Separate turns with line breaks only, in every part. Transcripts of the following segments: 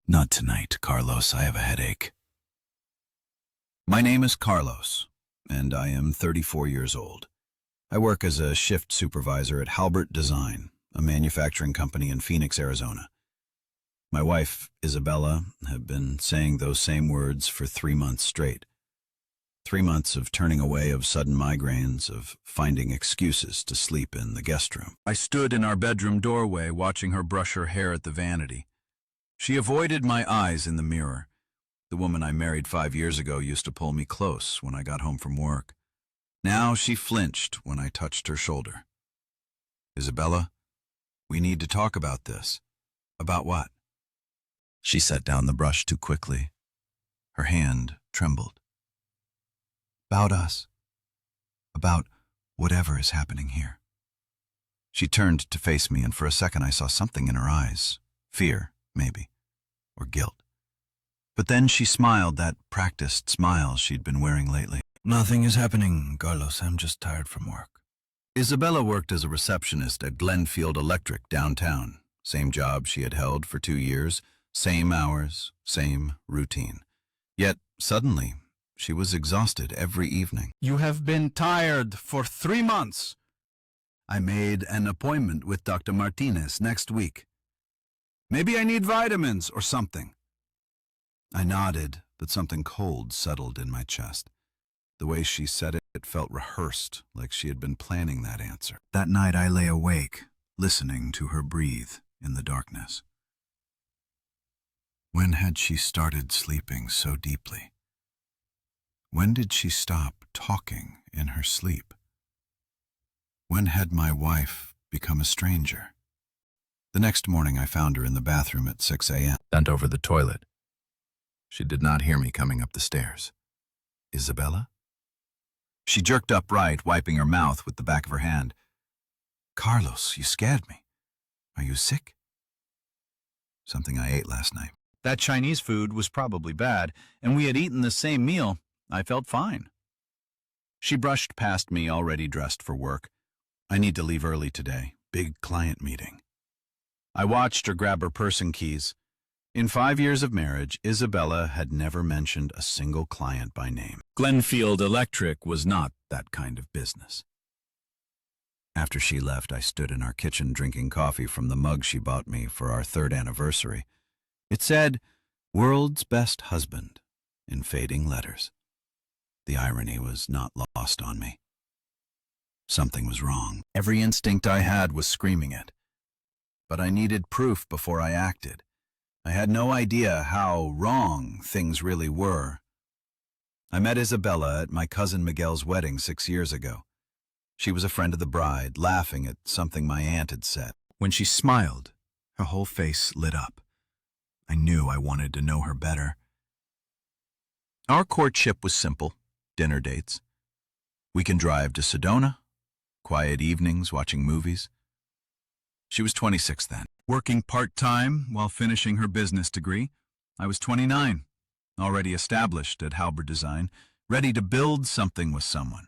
Not tonight, Carlos. I have a headache. My name is Carlos, and I am 34 years old. I work as a shift supervisor at Halbert Design, a manufacturing company in Phoenix, Arizona. My wife, Isabella, have been saying those same words for 3 months straight. 3 months of turning away, of sudden migraines, of finding excuses to sleep in the guest room. I stood in our bedroom doorway watching her brush her hair at the vanity. She avoided my eyes in the mirror. The woman I married 5 years ago used to pull me close when I got home from work. Now she flinched when I touched her shoulder. Isabella, we need to talk about this. About what? She set down the brush too quickly. Her hand trembled. About us. About whatever is happening here. She turned to face me, and for a second I saw something in her eyes. Fear, maybe, or guilt. But then she smiled, that practiced smile she'd been wearing lately. Nothing is happening, Carlos. I'm just tired from work. Isabella worked as a receptionist at Glenfield Electric downtown. Same job she had held for 2 years, same hours, same routine. Yet, suddenly, she was exhausted every evening. You have been tired for 3 months. I made an appointment with Dr. Martinez next week. Maybe I need vitamins or something. I nodded, but something cold settled in my chest. The way she said it, it felt rehearsed, like she had been planning that answer. That night I lay awake, listening to her breathe in the darkness. When had she started sleeping so deeply? When did she stop talking in her sleep? When had my wife become a stranger? The next morning I found her in the bathroom at 6 a.m., bent over the toilet. She did not hear me coming up the stairs. Isabella? She jerked upright, wiping her mouth with the back of her hand. Carlos, you scared me. Are you sick? Something I ate last night. That Chinese food was probably bad, and we had eaten the same meal. I felt fine. She brushed past me, already dressed for work. I need to leave early today. Big client meeting. I watched her grab her purse and keys. In 5 years of marriage, Isabella had never mentioned a single client by name. Glenfield Electric was not that kind of business. After she left, I stood in our kitchen drinking coffee from the mug she bought me for our 3rd anniversary. It said, "World's Best Husband," in fading letters. The irony was not lost on me. Something was wrong. Every instinct I had was screaming it. But I needed proof before I acted. I had no idea how wrong things really were. I met Isabella at my cousin Miguel's wedding 6 years ago. She was a friend of the bride, laughing at something my aunt had said. When she smiled, her whole face lit up. I knew I wanted to know her better. Our courtship was simple, dinner dates. We can drive to Sedona, quiet evenings watching movies. She was 26 then, working part-time while finishing her business degree. I was 29, already established at Halbert Design, ready to build something with someone.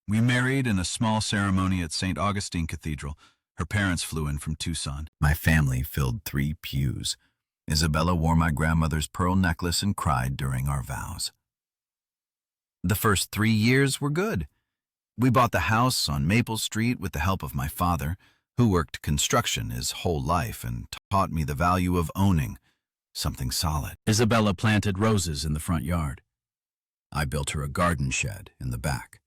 We married in a small ceremony at St. Augustine Cathedral. Her parents flew in from Tucson. My family filled 3 pews. Isabella wore my grandmother's pearl necklace and cried during our vows. The first 3 years were good. We bought the house on Maple Street with the help of my father, who worked construction his whole life and taught me the value of owning something solid. Isabella planted roses in the front yard. I built her a garden shed in the back.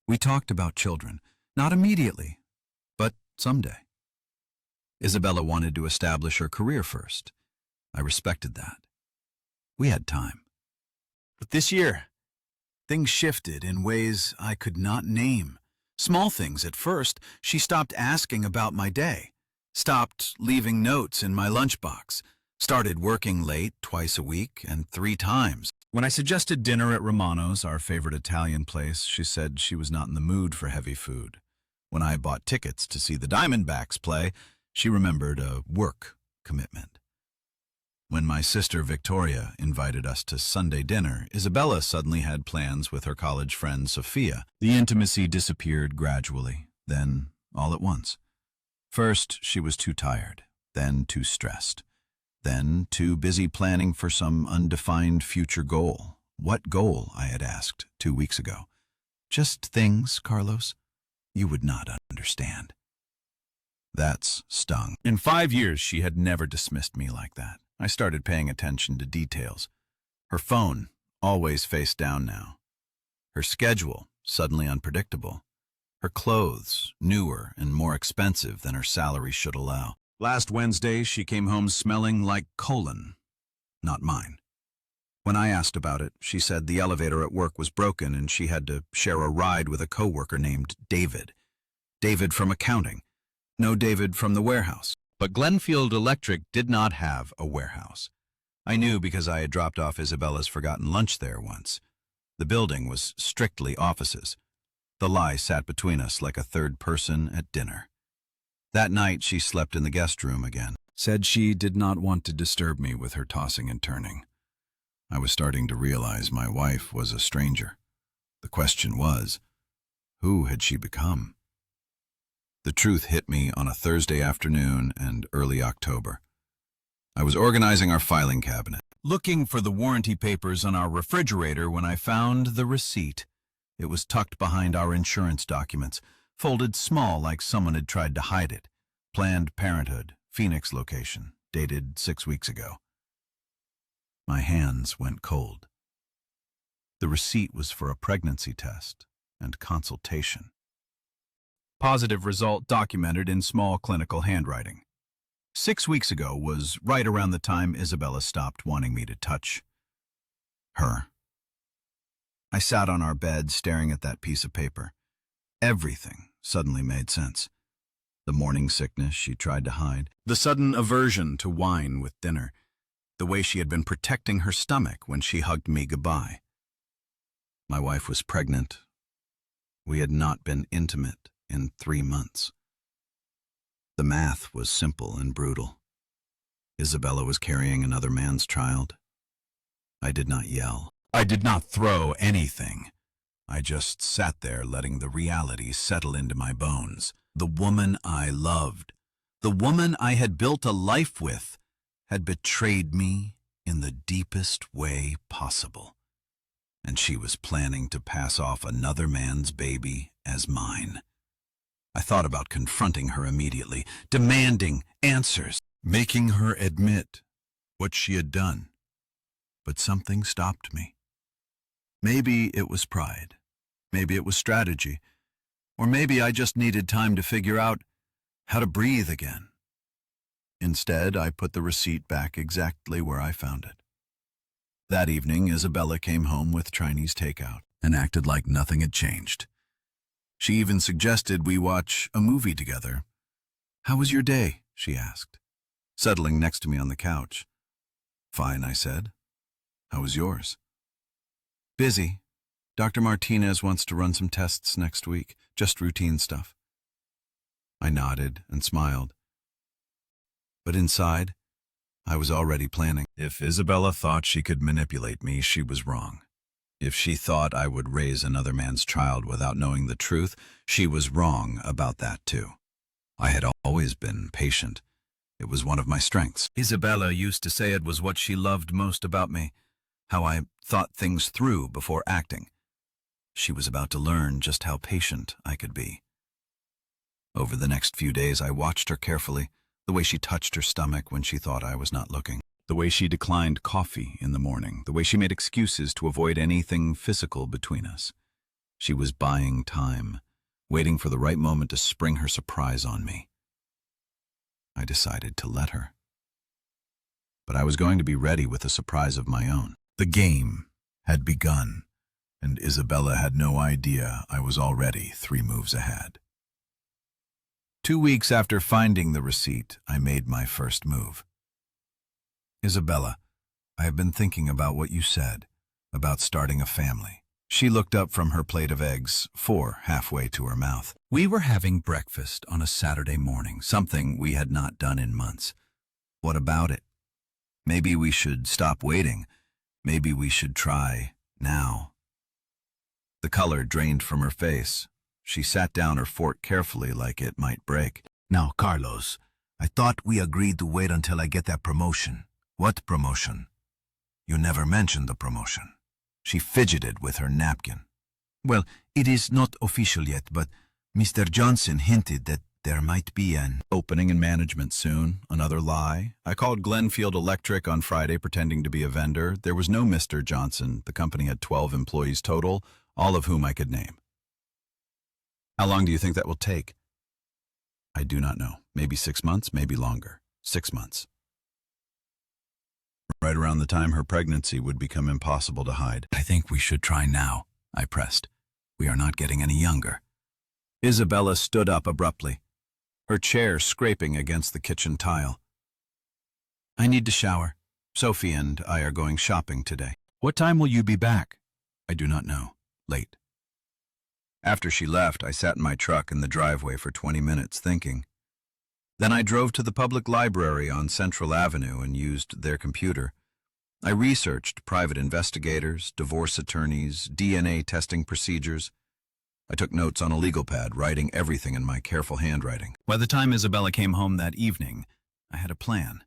We talked about children, not immediately, but someday. Isabella wanted to establish her career first. I respected that. We had time. But this year, things shifted in ways I could not name. Small things at first. She stopped asking about my day, stopped leaving notes in my lunchbox, started working late twice a week and 3 times. When I suggested dinner at Romano's, our favorite Italian place, she said she was not in the mood for heavy food. When I bought tickets to see the Diamondbacks play, she remembered a work commitment. When my sister Victoria invited us to Sunday dinner, Isabella suddenly had plans with her college friend Sophia. The intimacy disappeared gradually, then all at once. First, she was too tired, then too stressed. Then too busy planning for some undefined future goal. What goal, I had asked 2 weeks ago. Just things, Carlos. You would not understand. That's stung. In 5 years, she had never dismissed me like that. I started paying attention to details. Her phone, always face down now. Her schedule, suddenly unpredictable. Her clothes, newer and more expensive than her salary should allow. Last Wednesday, she came home smelling like colon. Not mine. When I asked about it, she said the elevator at work was broken and she had to share a ride with a coworker named David. David from accounting. No David from the warehouse. But Glenfield Electric did not have a warehouse. I knew because I had dropped off Isabella's forgotten lunch there once. The building was strictly offices. The lie sat between us like a third person at dinner. That night she slept in the guest room again. Said she did not want to disturb me with her tossing and turning. I was starting to realize my wife was a stranger. The question was, who had she become? The truth hit me on a Thursday afternoon and early October. I was organizing our filing cabinet, looking for the warranty papers on our refrigerator when I found the receipt. It was tucked behind our insurance documents, folded small like someone had tried to hide it. Planned Parenthood, Phoenix location, dated 6 weeks ago. My hands went cold. The receipt was for a pregnancy test and consultation. Positive result documented in small clinical handwriting. 6 weeks ago was right around the time Isabella stopped wanting me to touch her. I sat on our bed staring at that piece of paper. Everything suddenly made sense. The morning sickness she tried to hide, the sudden aversion to wine with dinner, the way she had been protecting her stomach when she hugged me goodbye. My wife was pregnant. We had not been intimate in 3 months. The math was simple and brutal. Isabella was carrying another man's child. I did not yell. I did not throw anything. I just sat there letting the reality settle into my bones. The woman I loved, the woman I had built a life with, had betrayed me in the deepest way possible. And she was planning to pass off another man's baby as mine. I thought about confronting her immediately, demanding answers, making her admit what she had done. But something stopped me. Maybe it was pride. Maybe it was strategy. Or maybe I just needed time to figure out how to breathe again. Instead, I put the receipt back exactly where I found it. That evening, Isabella came home with Chinese takeout and acted like nothing had changed. She even suggested we watch a movie together. "How was your day?" she asked, settling next to me on the couch. "Fine," I said. "How was yours?" "Busy. Dr. Martinez wants to run some tests next week, just routine stuff." I nodded and smiled. But inside, I was already planning. If Isabella thought she could manipulate me, she was wrong. If she thought I would raise another man's child without knowing the truth, she was wrong about that too. I had always been patient. It was one of my strengths. Isabella used to say it was what she loved most about me, how I thought things through before acting. She was about to learn just how patient I could be. Over the next few days, I watched her carefully, the way she touched her stomach when she thought I was not looking. The way she declined coffee in the morning, the way she made excuses to avoid anything physical between us. She was buying time, waiting for the right moment to spring her surprise on me. I decided to let her. But I was going to be ready with a surprise of my own. The game had begun, and Isabella had no idea I was already 3 moves ahead. 2 weeks after finding the receipt, I made my first move. "Isabella, I have been thinking about what you said, about starting a family." She looked up from her plate of eggs, 4 halfway to her mouth. We were having breakfast on a Saturday morning, something we had not done in months. "What about it? Maybe we should stop waiting. Maybe we should try now." The color drained from her face. She sat down her fork carefully like it might break. "Now, Carlos, I thought we agreed to wait until I get that promotion. What promotion? You never mentioned the promotion. She fidgeted with her napkin. Well, it is not official yet, but Mr. Johnson hinted that there might be an opening in management soon. Another lie. I called Glenfield Electric on Friday pretending to be a vendor. There was no Mr. Johnson. The company had 12 employees total, all of whom I could name. How long do you think that will take? I do not know. Maybe 6 months, maybe longer. 6 months. Right around the time her pregnancy would become impossible to hide. I think we should try now, I pressed. We are not getting any younger. Isabella stood up abruptly, her chair scraping against the kitchen tile. I need to shower. Sophie and I are going shopping today. What time will you be back? I do not know. Late. After she left, I sat in my truck in the driveway for 20 minutes thinking. Then I drove to the public library on Central Avenue and used their computer. I researched private investigators, divorce attorneys, DNA testing procedures. I took notes on a legal pad, writing everything in my careful handwriting. By the time Isabella came home that evening, I had a plan.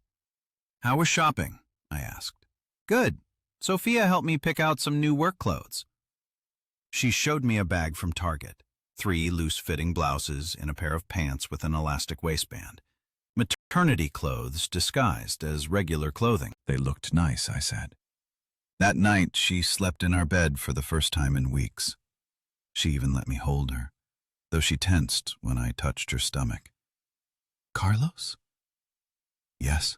How was shopping? I asked. Good. Sophia helped me pick out some new work clothes. She showed me a bag from Target. 3 loose-fitting blouses and a pair of pants with an elastic waistband. Maternity clothes disguised as regular clothing. They looked nice, I said. That night, she slept in our bed for the first time in weeks. She even let me hold her, though she tensed when I touched her stomach. Carlos? Yes.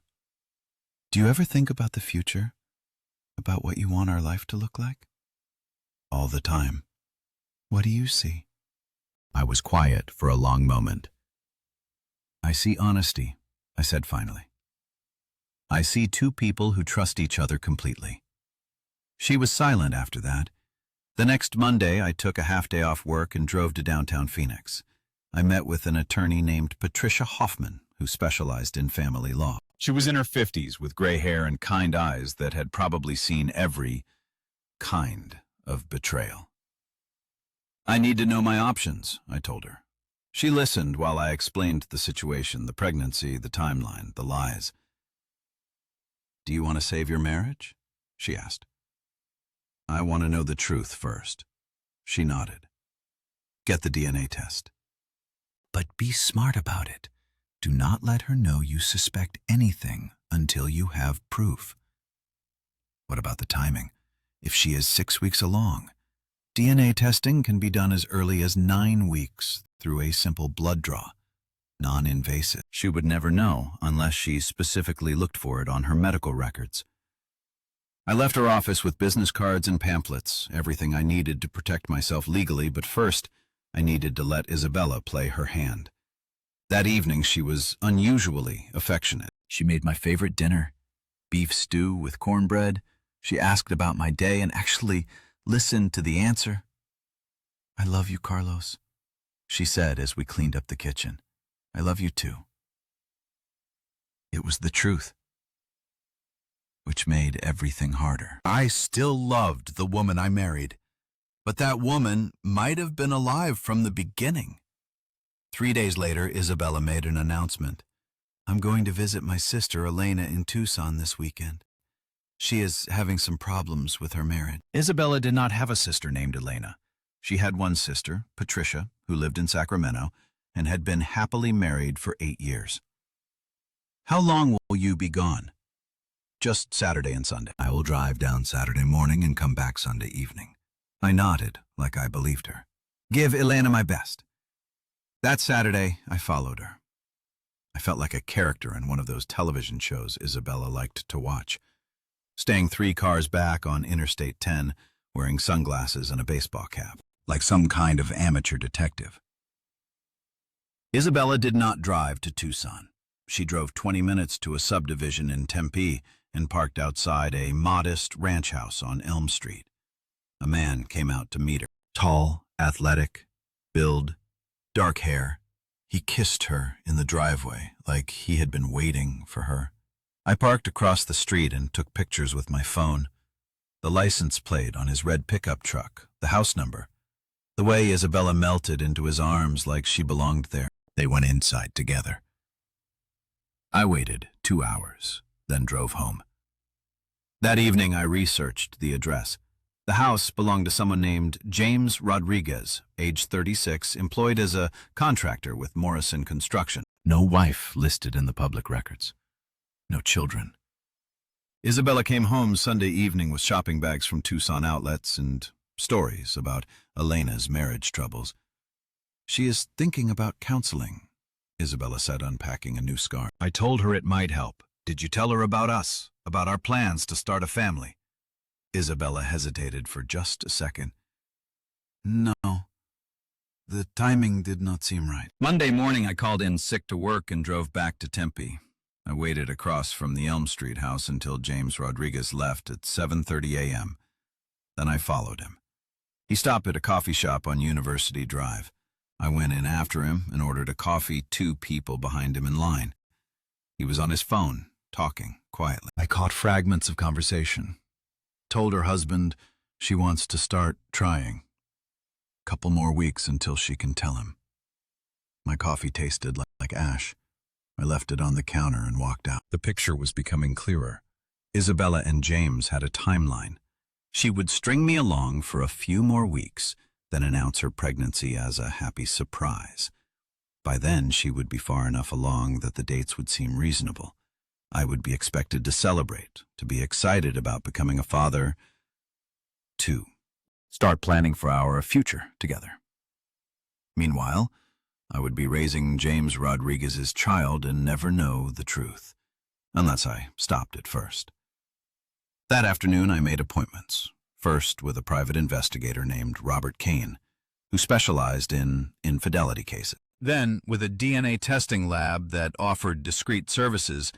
Do you ever think about the future? About what you want our life to look like? All the time. What do you see? I was quiet for a long moment. I see honesty, I said finally. I see 2 people who trust each other completely. She was silent after that. The next Monday, I took a half-day off work and drove to downtown Phoenix. I met with an attorney named Patricia Hoffman, who specialized in family law. She was in her 50s with gray hair and kind eyes that had probably seen every kind of betrayal. I need to know my options, I told her. She listened while I explained the situation, the pregnancy, the timeline, the lies. Do you want to save your marriage? She asked. I want to know the truth first. She nodded. Get the DNA test. But be smart about it. Do not let her know you suspect anything until you have proof. What about the timing? If she is 6 weeks along, DNA testing can be done as early as 9 weeks through a simple blood draw, non-invasive. She would never know unless she specifically looked for it on her medical records. I left her office with business cards and pamphlets, everything I needed to protect myself legally, but first, I needed to let Isabella play her hand. That evening, she was unusually affectionate. She made my favorite dinner, beef stew with cornbread. She asked about my day and actually listened to the answer. I love you, Carlos, she said as we cleaned up the kitchen. I love you too. It was the truth, which made everything harder. I still loved the woman I married, but that woman might have been alive from the beginning. 3 days later, Isabella made an announcement. I'm going to visit my sister Elena in Tucson this weekend. She is having some problems with her marriage. Isabella did not have a sister named Elena. She had one sister, Patricia, who lived in Sacramento and had been happily married for 8 years. How long will you be gone? Just Saturday and Sunday. I will drive down Saturday morning and come back Sunday evening. I nodded like I believed her. Give Elena my best. That Saturday, I followed her. I felt like a character in one of those television shows Isabella liked to watch, staying 3 cars back on Interstate 10, wearing sunglasses and a baseball cap, like some kind of amateur detective. Isabella did not drive to Tucson. She drove 20 minutes to a subdivision in Tempe and parked outside a modest ranch house on Elm Street. A man came out to meet her. Tall, athletic, build, dark hair. He kissed her in the driveway like he had been waiting for her. I parked across the street and took pictures with my phone. The license plate on his red pickup truck, the house number, the way Isabella melted into his arms like she belonged there. They went inside together. I waited 2 hours, then drove home. That evening, I researched the address. The house belonged to someone named James Rodriguez, age 36, employed as a contractor with Morrison Construction. No wife listed in the public records. No children. Isabella came home Sunday evening with shopping bags from Tucson outlets and stories about Elena's marriage troubles. She is thinking about counseling, Isabella said, unpacking a new scarf. I told her it might help. Did you tell her about us, about our plans to start a family? Isabella hesitated for just a second. No. The timing did not seem right. Monday morning, I called in sick to work and drove back to Tempe. I waited across from the Elm Street house until James Rodriguez left at 7:30 a.m. Then I followed him. He stopped at a coffee shop on University Drive. I went in after him and ordered a coffee, 2 people behind him in line. He was on his phone, talking quietly. I caught fragments of conversation. Told her husband she wants to start trying. Couple more weeks until she can tell him. My coffee tasted like ash. I left it on the counter and walked out. The picture was becoming clearer. Isabella and James had a timeline. She would string me along for a few more weeks, then announce her pregnancy as a happy surprise. By then, she would be far enough along that the dates would seem reasonable. I would be expected to celebrate, to be excited about becoming a father, to start planning for our future together. Meanwhile, I would be raising James Rodriguez's child and never know the truth, unless I stopped it first. That afternoon, I made appointments, first with a private investigator named Robert Kane, who specialized in infidelity cases. Then, with a DNA testing lab that offered discreet services.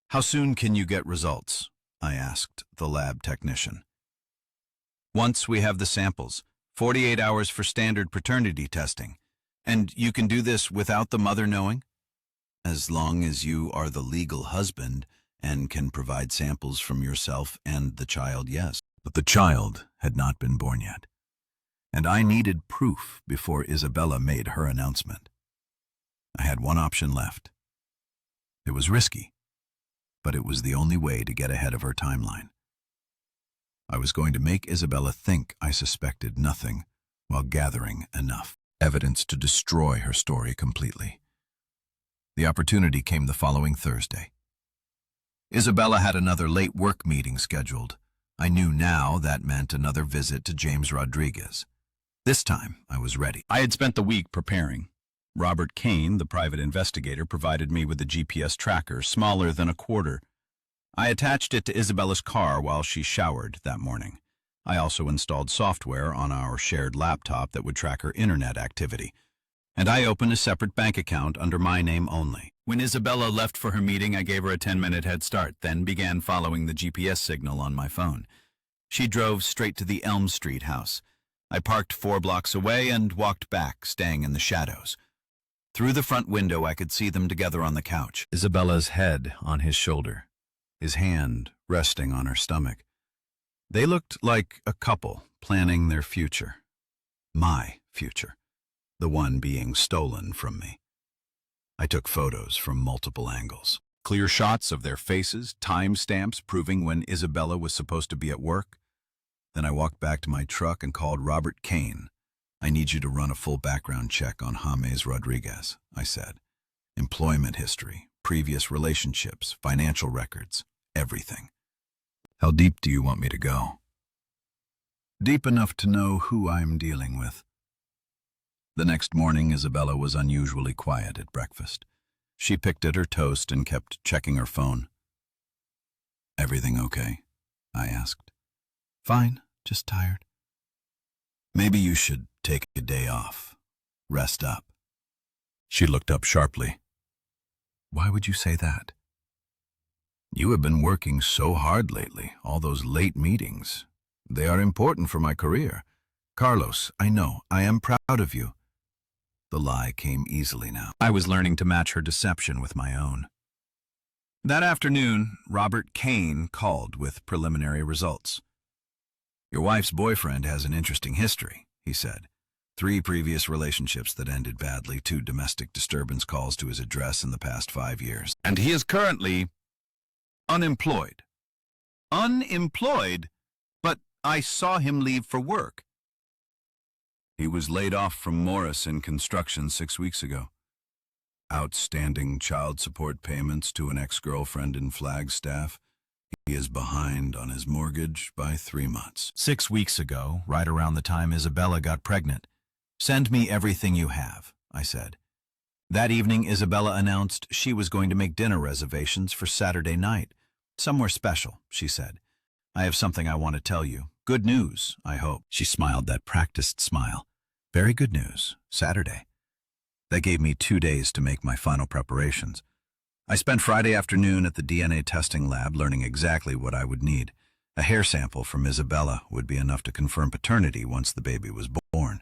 How soon can you get results? I asked the lab technician. Once we have the samples, 48 hours for standard paternity testing. And you can do this without the mother knowing? As long as you are the legal husband and can provide samples from yourself and the child, yes. But the child had not been born yet. And I needed proof before Isabella made her announcement. I had one option left. It was risky, but it was the only way to get ahead of her timeline. I was going to make Isabella think I suspected nothing while gathering enough evidence to destroy her story completely. The opportunity came the following Thursday. Isabella had another late work meeting scheduled. I knew now that meant another visit to James Rodriguez. This time, I was ready. I had spent the week preparing. Robert Kane, the private investigator, provided me with a GPS tracker smaller than a quarter. I attached it to Isabella's car while she showered that morning. I also installed software on our shared laptop that would track her internet activity. And I opened a separate bank account under my name only. When Isabella left for her meeting, I gave her a 10-minute head start, then began following the GPS signal on my phone. She drove straight to the Elm Street house. I parked 4 blocks away and walked back, staying in the shadows. Through the front window, I could see them together on the couch, Isabella's head on his shoulder, his hand resting on her stomach. They looked like a couple planning their future. My future, the one being stolen from me. I took photos from multiple angles. Clear shots of their faces, timestamps proving when Isabella was supposed to be at work. Then I walked back to my truck and called Robert Kane. I need you to run a full background check on James Rodriguez, I said. Employment history, previous relationships, financial records, everything. How deep do you want me to go? Deep enough to know who I'm dealing with. The next morning, Isabella was unusually quiet at breakfast. She picked at her toast and kept checking her phone. Everything okay? I asked. Fine, just tired. Maybe you should take a day off. Rest up. She looked up sharply. Why would you say that? You have been working so hard lately, all those late meetings. They are important for my career. Carlos, I know, I am proud of you. The lie came easily now. I was learning to match her deception with my own. That afternoon, Robert Kane called with preliminary results. Your wife's boyfriend has an interesting history, he said. 3 previous relationships that ended badly, 2 domestic disturbance calls to his address in the past 5 years. And he is currently unemployed. Unemployed? But I saw him leave for work. He was laid off from Morris in construction 6 weeks ago. Outstanding child support payments to an ex-girlfriend in Flagstaff. He is behind on his mortgage by 3 months.
6 weeks ago, right around the time Isabella got pregnant. "Send me everything you have," I said. That evening, Isabella announced she was going to make dinner reservations for Saturday night. "Somewhere special," she said. "I have something I want to tell you. Good news, I hope." She smiled that practiced smile. "Very good news. Saturday." That gave me 2 days to make my final preparations. I spent Friday afternoon at the DNA testing lab learning exactly what I would need. A hair sample from Isabella would be enough to confirm paternity once the baby was born.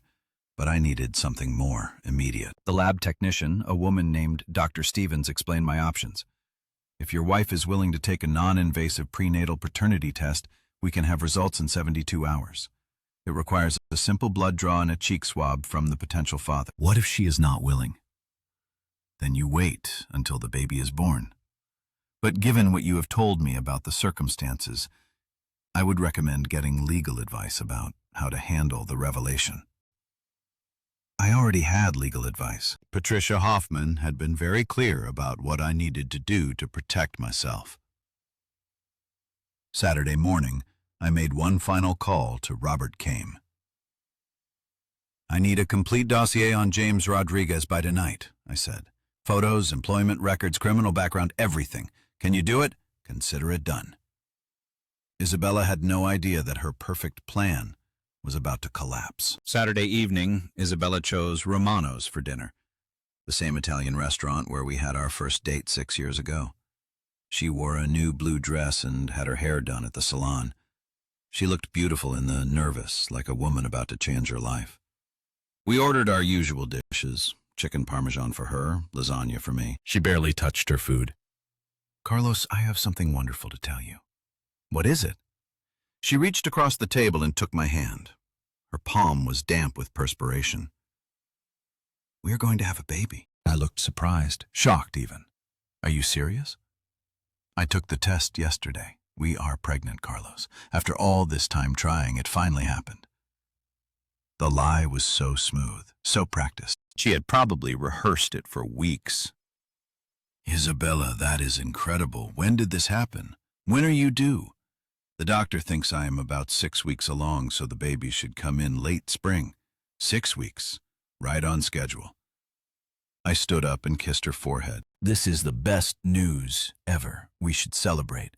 But I needed something more immediate. The lab technician, a woman named Dr. Stevens, explained my options. "If your wife is willing to take a non-invasive prenatal paternity test, we can have results in 72 hours. It requires a simple blood draw and a cheek swab from the potential father." "What if she is not willing?" "Then you wait until the baby is born. But given what you have told me about the circumstances, I would recommend getting legal advice about how to handle the revelation." I already had legal advice. Patricia Hoffman had been very clear about what I needed to do to protect myself. Saturday morning, I made one final call to Robert Kame. "I need a complete dossier on James Rodriguez by tonight," I said. "Photos, employment records, criminal background, everything. Can you do it? Consider it done." Isabella had no idea that her perfect plan was about to collapse. Saturday evening, Isabella chose Romano's for dinner, the same Italian restaurant where we had our first date 6 years ago. She wore a new blue dress and had her hair done at the salon. She looked beautiful in the nervous, like a woman about to change her life. We ordered our usual dishes, chicken parmesan for her, lasagna for me. She barely touched her food. "Carlos, I have something wonderful to tell you." "What is it?" She reached across the table and took my hand. Her palm was damp with perspiration. "We are going to have a baby." I looked surprised, shocked even. "Are you serious?" "I took the test yesterday. We are pregnant, Carlos. After all this time trying, it finally happened." The lie was so smooth, so practiced. She had probably rehearsed it for weeks. "Isabella, that is incredible. When did this happen? When are you due?" "The doctor thinks I am about 6 weeks along, so the baby should come in late spring." 6 weeks. Right on schedule. I stood up and kissed her forehead. "This is the best news ever. We should celebrate."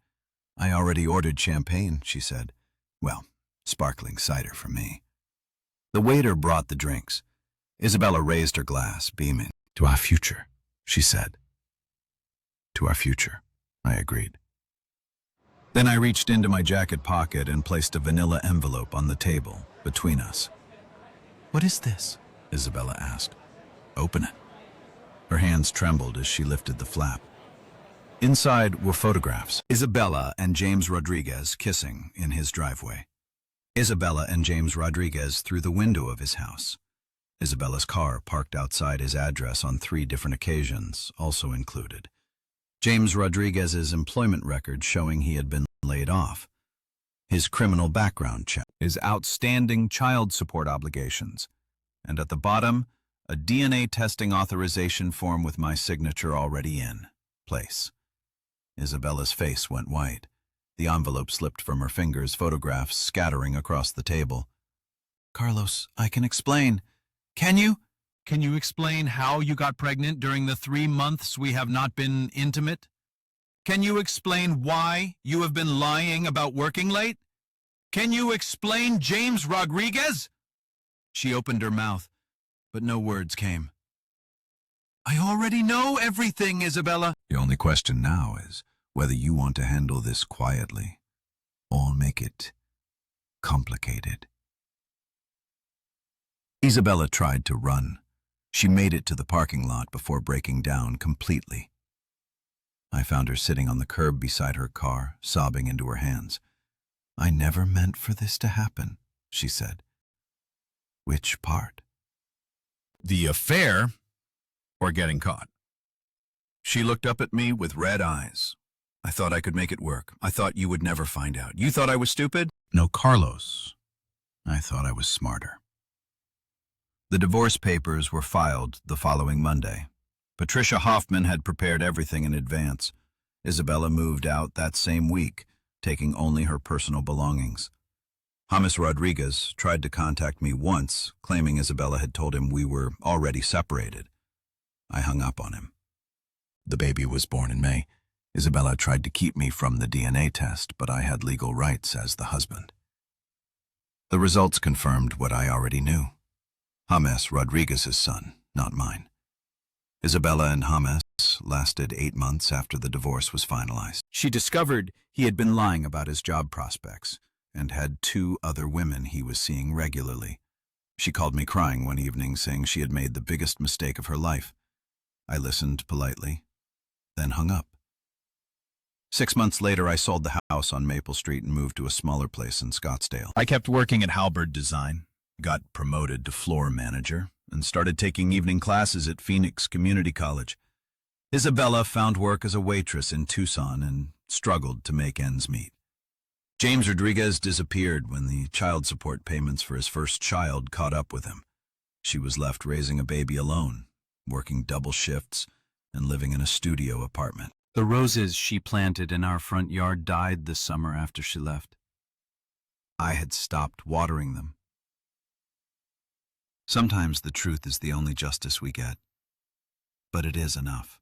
"I already ordered champagne," she said. "Well, sparkling cider for me." The waiter brought the drinks. Isabella raised her glass, beaming. "To our future," she said. "To our future," I agreed. Then I reached into my jacket pocket and placed a vanilla envelope on the table between us. "What is this?" Isabella asked. "Open it." Her hands trembled as she lifted the flap. Inside were photographs. Isabella and James Rodriguez kissing in his driveway. Isabella and James Rodriguez through the window of his house. Isabella's car parked outside his address on 3 different occasions, also included. James Rodriguez's employment record showing he had been laid off. His criminal background check. His outstanding child support obligations. And at the bottom, a DNA testing authorization form with my signature already in place. Isabella's face went white. The envelope slipped from her fingers, photographs scattering across the table. "Carlos, I can explain." "Can you? Can you explain how you got pregnant during the 3 months we have not been intimate? Can you explain why you have been lying about working late? Can you explain James Rodriguez?" She opened her mouth, but no words came. "I already know everything, Isabella." "The only question now is whether you want to handle this quietly or make it complicated." Isabella tried to run. She made it to the parking lot before breaking down completely. I found her sitting on the curb beside her car, sobbing into her hands. "I never meant for this to happen," she said. "Which part?" "The affair or getting caught?" She looked up at me with red eyes. I thought I could make it work. I thought you would never find out. You thought I was stupid?
No, Carlos. I thought I was smarter.
The divorce papers were filed the following Monday. Patricia Hoffman had prepared everything in advance. Isabella moved out that same week, taking only her personal belongings. James Rodriguez tried to contact me once, claiming Isabella had told him we were already separated. I hung up on him. The baby was born in May. Isabella tried to keep me from the DNA test, but I had legal rights as the husband. The results confirmed what I already knew. James Rodriguez's son, not mine. Isabella and James lasted 8 months after the divorce was finalized. She discovered he had been lying about his job prospects and had 2 other women he was seeing regularly. She called me crying one evening, saying she had made the biggest mistake of her life. I listened politely, then hung up. 6 months later, I sold the house on Maple Street and moved to a smaller place in Scottsdale. I kept working at Halberd Design, got promoted to floor manager, and started taking evening classes at Phoenix Community College. Isabella found work as a waitress in Tucson and struggled to make ends meet. James Rodriguez disappeared when the child support payments for his first child caught up with him. She was left raising a baby alone, working double shifts, and living in a studio apartment. The roses she planted in our front yard died the summer after she left. I had stopped watering them. Sometimes the truth is the only justice we get, but it is enough.